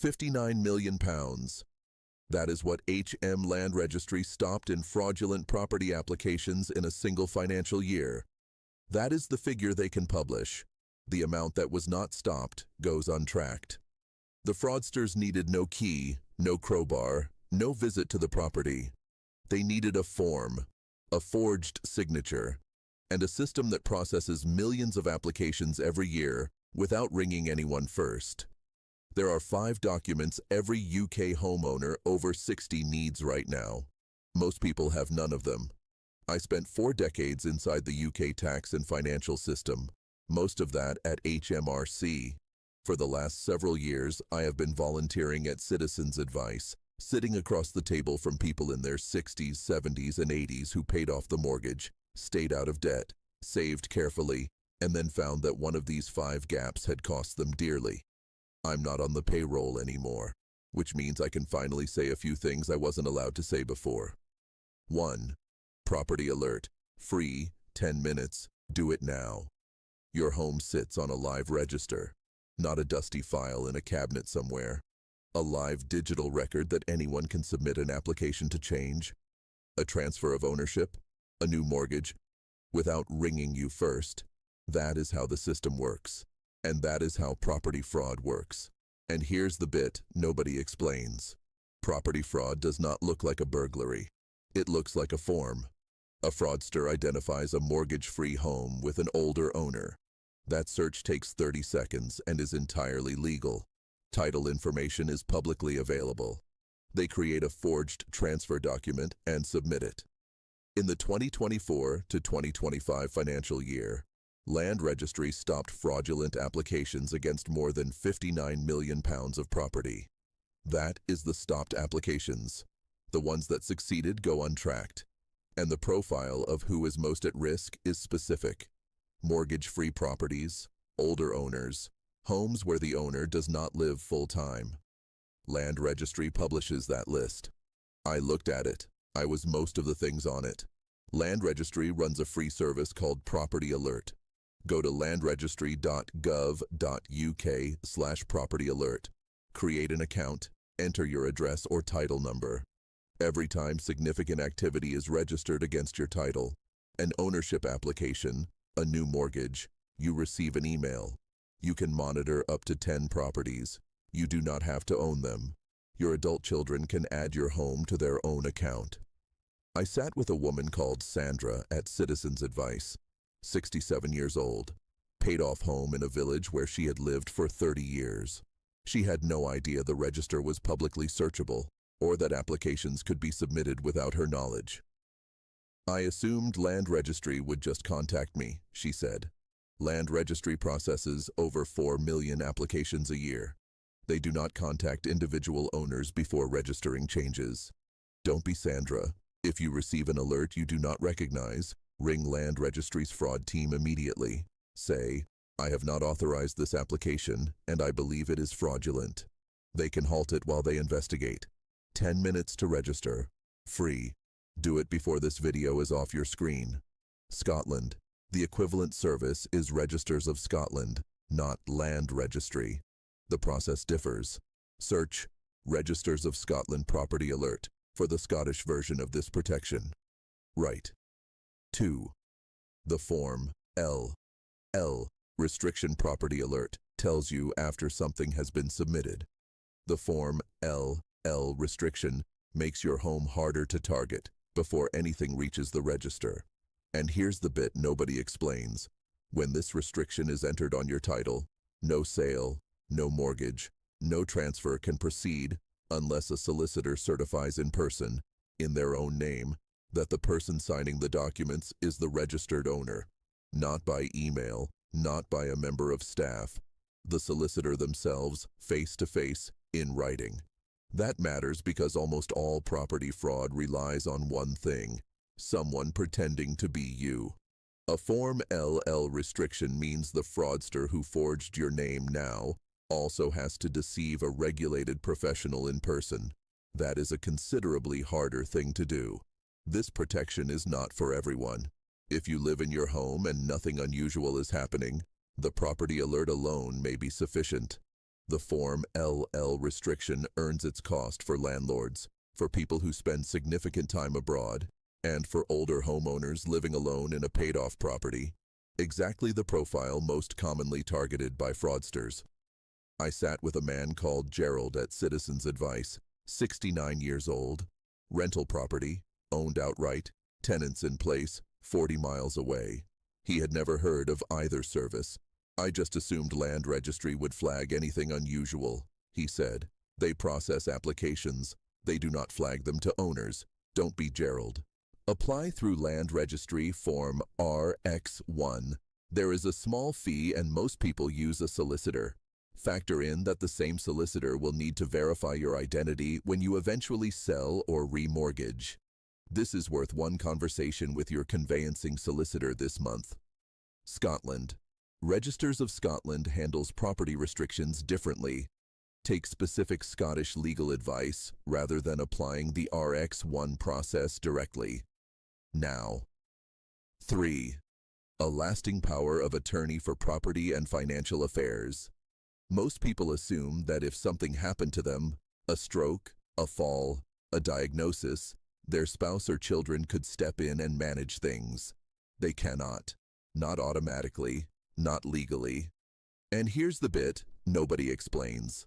£59 million. That is what HM Land Registry stopped in fraudulent property applications in a single financial year. That is the figure they can publish. The amount that was not stopped goes untracked. The fraudsters needed no key, no crowbar, no visit to the property. They needed a form, a forged signature, and a system that processes millions of applications every year without ringing anyone first. There are 5 documents every UK homeowner over 60 needs right now. Most people have none of them. I spent 4 decades inside the UK tax and financial system, most of that at HMRC. For the last several years, I have been volunteering at Citizens Advice, sitting across the table from people in their 60s, 70s, and 80s who paid off the mortgage, stayed out of debt, saved carefully, and then found that one of these 5 gaps had cost them dearly. I'm not on the payroll anymore, which means I can finally say a few things I wasn't allowed to say before. 1. Property alert. Free, 10 minutes. Do it now. Your home sits on a live register, not a dusty file in a cabinet somewhere. A live digital record that anyone can submit an application to change. A transfer of ownership, a new mortgage, without ringing you first. That is how the system works. And that is how property fraud works. And here's the bit nobody explains. Property fraud does not look like a burglary. It looks like a form. A fraudster identifies a mortgage-free home with an older owner. That search takes 30 seconds and is entirely legal. Title information is publicly available. They create a forged transfer document and submit it. In the 2024 to 2025 financial year, Land Registry stopped fraudulent applications against more than £59 million of property. That is the stopped applications. The ones that succeeded go untracked. And the profile of who is most at risk is specific. Mortgage-free properties, older owners, homes where the owner does not live full-time. Land Registry publishes that list. I looked at it. I was most of the things on it. Land Registry runs a free service called Property Alert. Go to landregistry.gov.uk/property alert. Create an account, enter your address or title number. Every time significant activity is registered against your title, an ownership application, a new mortgage, you receive an email. You can monitor up to 10 properties. You do not have to own them. Your adult children can add your home to their own account. I sat with a woman called Sandra at Citizens Advice, 67 years old, paid off home in a village where she had lived for 30 years. She had no idea the register was publicly searchable or that applications could be submitted without her knowledge. I assumed Land Registry would just contact me, she said. Land Registry processes over 4 million applications a year. They do not contact individual owners before registering changes. Don't be Sandra. If you receive an alert you do not recognize, ring Land Registry's fraud team immediately. Say, I have not authorized this application and I believe it is fraudulent. They can halt it while they investigate. 10 minutes to register. Free. Do it before this video is off your screen. Scotland. The equivalent service is Registers of Scotland, not Land Registry. The process differs. Search Registers of Scotland Property Alert for the Scottish version of this protection. Right. 2. The form L. Restriction Property Alert tells you after something has been submitted. The form L restriction makes your home harder to target before anything reaches the register. And here's the bit nobody explains. When this restriction is entered on your title, no sale, no mortgage, no transfer can proceed unless a solicitor certifies in person, in their own name, that the person signing the documents is the registered owner. Not by email, not by a member of staff. The solicitor themselves, face-to-face, in writing. That matters because almost all property fraud relies on one thing: someone pretending to be you. A Form LL restriction means the fraudster who forged your name now also has to deceive a regulated professional in person. That is a considerably harder thing to do. This protection is not for everyone. If you live in your home and nothing unusual is happening, the property alert alone may be sufficient. The Form LL restriction earns its cost for landlords, for people who spend significant time abroad, and for older homeowners living alone in a paid-off property. Exactly the profile most commonly targeted by fraudsters. I sat with a man called Gerald at Citizens Advice, 69 years old, rental property, owned outright, tenants in place, 40 miles away. He had never heard of either service. I just assumed land registry would flag anything unusual, he said. They process applications. They do not flag them to owners. Don't be Gerald. Apply through Land Registry Form RX1. There is a small fee and most people use a solicitor. Factor in that the same solicitor will need to verify your identity when you eventually sell or remortgage. This is worth one conversation with your conveyancing solicitor this month. Scotland. Registers of Scotland handles property restrictions differently. Take specific Scottish legal advice rather than applying the RX1 process directly. Now. 3. A lasting power of attorney for property and financial affairs. Most people assume that if something happened to them, a stroke, a fall, a diagnosis, their spouse or children could step in and manage things. They cannot. Not automatically, not legally. And here's the bit nobody explains.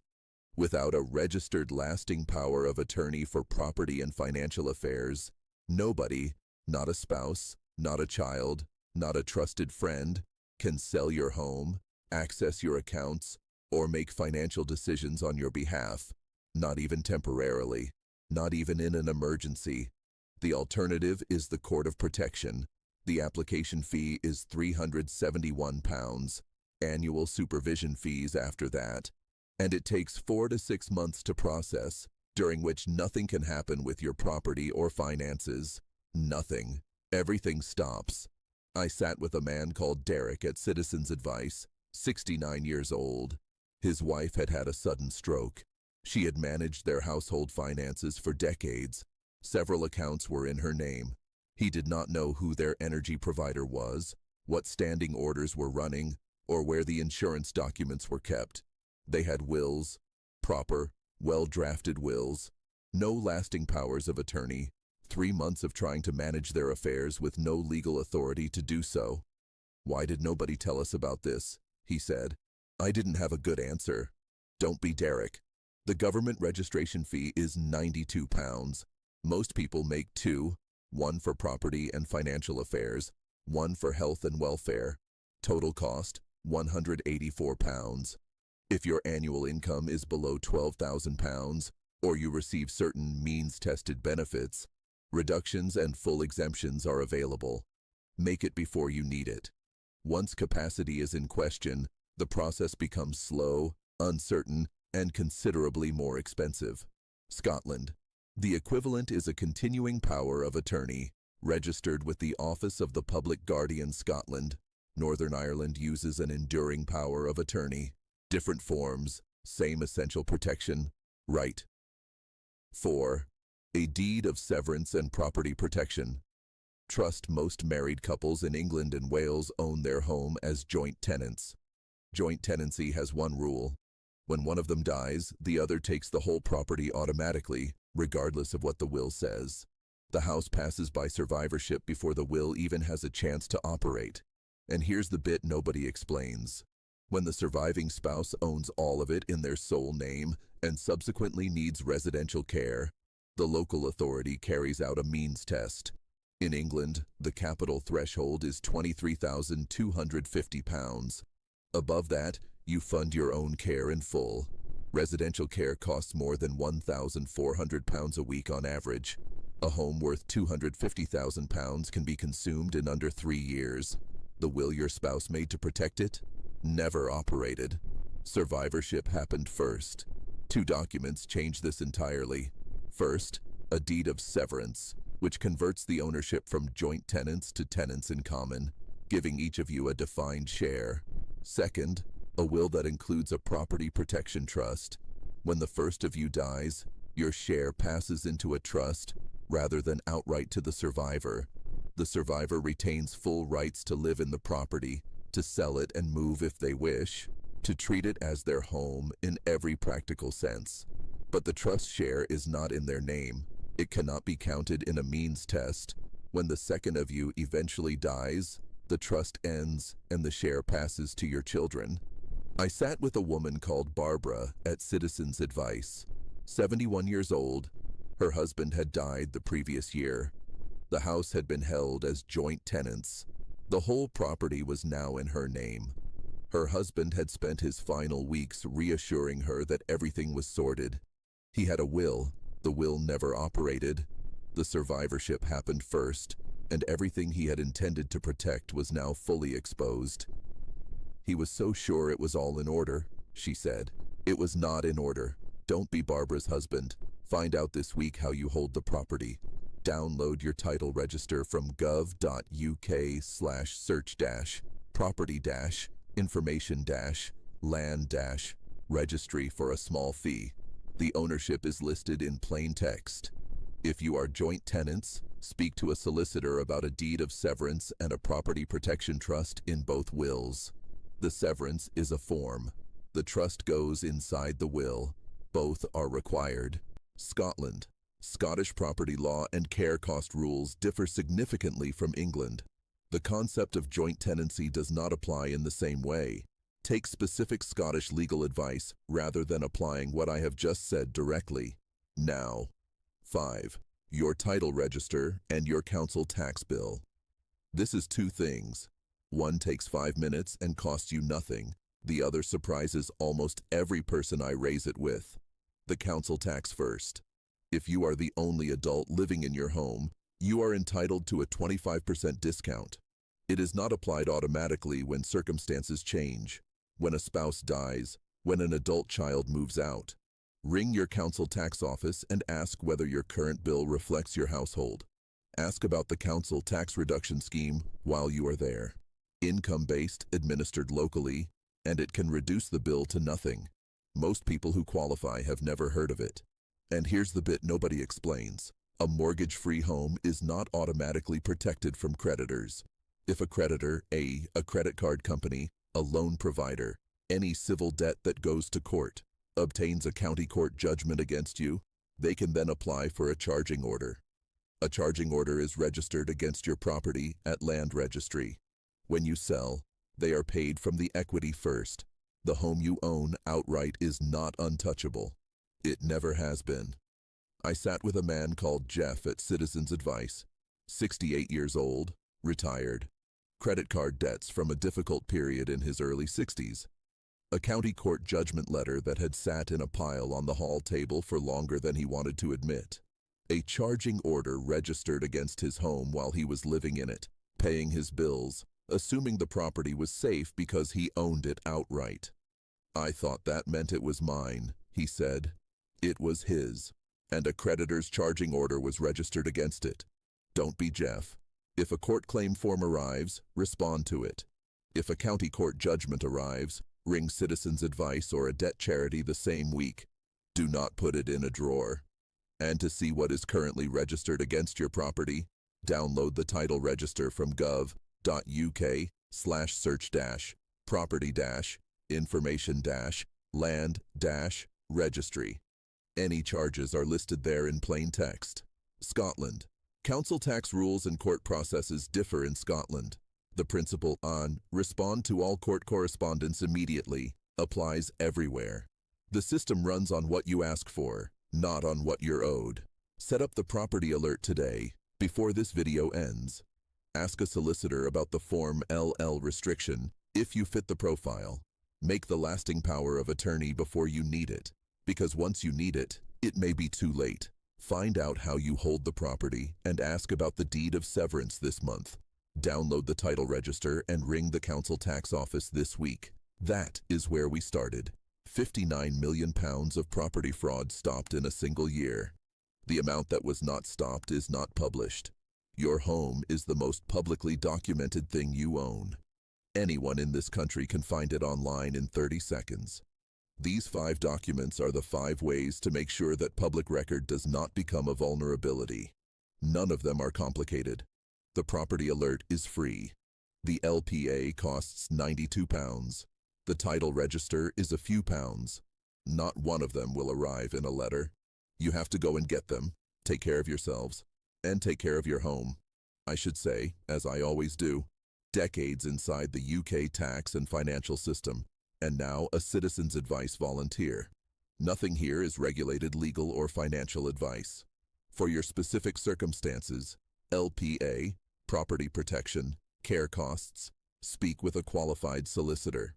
Without a registered lasting power of attorney for property and financial affairs, nobody, not a spouse, not a child, not a trusted friend, can sell your home, access your accounts, or make financial decisions on your behalf, not even temporarily, not even in an emergency. The alternative is the Court of Protection. The application fee is £371, annual supervision fees after that, and it takes 4 to 6 months to process, during which nothing can happen with your property or finances. Nothing. Everything stops. I sat with a man called Derek at Citizens Advice, 69 years old. His wife had had a sudden stroke. She had managed their household finances for decades. Several accounts were in her name. He did not know who their energy provider was, what standing orders were running, or where the insurance documents were kept. They had wills, proper, well-drafted wills, no lasting powers of attorney, 3 months of trying to manage their affairs with no legal authority to do so. "Why did nobody tell us about this?" he said. I didn't have a good answer. Don't be Derek. The government registration fee is £92. Most people make 2, one for property and financial affairs, one for health and welfare. Total cost, £184. If your annual income is below £12,000, or you receive certain means-tested benefits, reductions and full exemptions are available. Make it before you need it. Once capacity is in question, the process becomes slow, uncertain, and considerably more expensive. Scotland. The equivalent is a continuing power of attorney, registered with the Office of the Public Guardian Scotland. Northern Ireland uses an enduring power of attorney. Different forms, same essential protection. Right. 4. A deed of severance and property protection. Trust most married couples in England and Wales own their home as joint tenants. Joint tenancy has one rule. When one of them dies, the other takes the whole property automatically, regardless of what the will says. The house passes by survivorship before the will even has a chance to operate. And here's the bit nobody explains. When the surviving spouse owns all of it in their sole name and subsequently needs residential care, the local authority carries out a means test. In England, the capital threshold is £23,250. Above that, you fund your own care in full. Residential care costs more than £1,400 a week on average. A home worth £250,000 can be consumed in under 3 years. The will your spouse made to protect it? Never operated. Survivorship happened first. 2 documents change this entirely. First, a deed of severance, which converts the ownership from joint tenants to tenants in common, giving each of you a defined share. Second, a will that includes a property protection trust. When the first of you dies, your share passes into a trust rather than outright to the survivor. The survivor retains full rights to live in the property, to sell it and move if they wish. to treat it as their home in every practical sense. But the trust share is not in their name. It cannot be counted in a means test. When the second of you eventually dies, the trust ends and the share passes to your children. I sat with a woman called Barbara at Citizens Advice. 71 years old, her husband had died the previous year. The house had been held as joint tenants. The whole property was now in her name. Her husband had spent his final weeks reassuring her that everything was sorted. He had a will. The will never operated. The survivorship happened first, and everything he had intended to protect was now fully exposed. He was so sure it was all in order, she said. It was not in order. Don't be Barbara's husband. Find out this week how you hold the property. Download your title register from gov.uk/search-property-information-land-registry for a small fee. The ownership is listed in plain text. If you are joint tenants, speak to a solicitor about a deed of severance and a property protection trust in both wills. The severance is a form. The trust goes inside the will. Both are required. Scotland. Scottish property law and care cost rules differ significantly from England. The concept of joint tenancy does not apply in the same way. Take specific Scottish legal advice rather than applying what I have just said directly. Now. 5. Your title register and your council tax bill. This is two things. One takes 5 minutes and costs you nothing. The other surprises almost every person I raise it with. The council tax first. If you are the only adult living in your home, you are entitled to a 25% discount. It is not applied automatically when circumstances change, when a spouse dies, when an adult child moves out. Ring your council tax office and ask whether your current bill reflects your household. Ask about the council tax reduction scheme while you are there. Income-based, administered locally, and it can reduce the bill to nothing. Most people who qualify have never heard of it. And here's the bit nobody explains. A mortgage-free home is not automatically protected from creditors. If a creditor, a credit card company, a loan provider, any civil debt that goes to court, obtains a county court judgment against you, they can then apply for a charging order. A charging order is registered against your property at land registry. When you sell, they are paid from the equity first. The home you own outright is not untouchable. It never has been. I sat with a man called Jeff at Citizens Advice, 68 years old, retired, credit card debts from a difficult period in his early 60s, a county court judgment letter that had sat in a pile on the hall table for longer than he wanted to admit, a charging order registered against his home while he was living in it, paying his bills, assuming the property was safe because he owned it outright. I thought that meant it was mine, he said. It was his, and a creditor's charging order was registered against it. Don't be Jeff. If a court claim form arrives, respond to it. If a county court judgment arrives, ring Citizens Advice or a debt charity the same week. Do not put it in a drawer. And to see what is currently registered against your property, download the title register from gov.uk/search-property-information-land-registry. Any charges are listed there in plain text. Scotland. Council tax rules and court processes differ in Scotland. The principle on respond to all court correspondence immediately applies everywhere. The system runs on what you ask for, not on what you're owed. Set up the property alert today, before this video ends. Ask a solicitor about the Form LL restriction if you fit the profile. Make the lasting power of attorney before you need it, because once you need it, it may be too late. Find out how you hold the property and ask about the deed of severance this month. Download the title register and ring the council tax office this week. That is where we started. £59 million of property fraud stopped in a single year. The amount that was not stopped is not published. Your home is the most publicly documented thing you own. Anyone in this country can find it online in 30 seconds. These 5 documents are the 5 ways to make sure that public record does not become a vulnerability. None of them are complicated. The property alert is free. The LPA costs £92. The title register is a few pounds. Not one of them will arrive in a letter. You have to go and get them, take care of yourselves, and take care of your home. I should say, as I always do, decades inside the UK tax and financial system, and now a citizen's advice volunteer. Nothing here is regulated legal or financial advice. For your specific circumstances, LPA, property protection, care costs, speak with a qualified solicitor.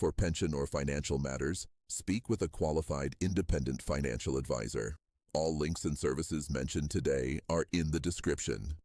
For pension or financial matters, speak with a qualified independent financial advisor. All links and services mentioned today are in the description.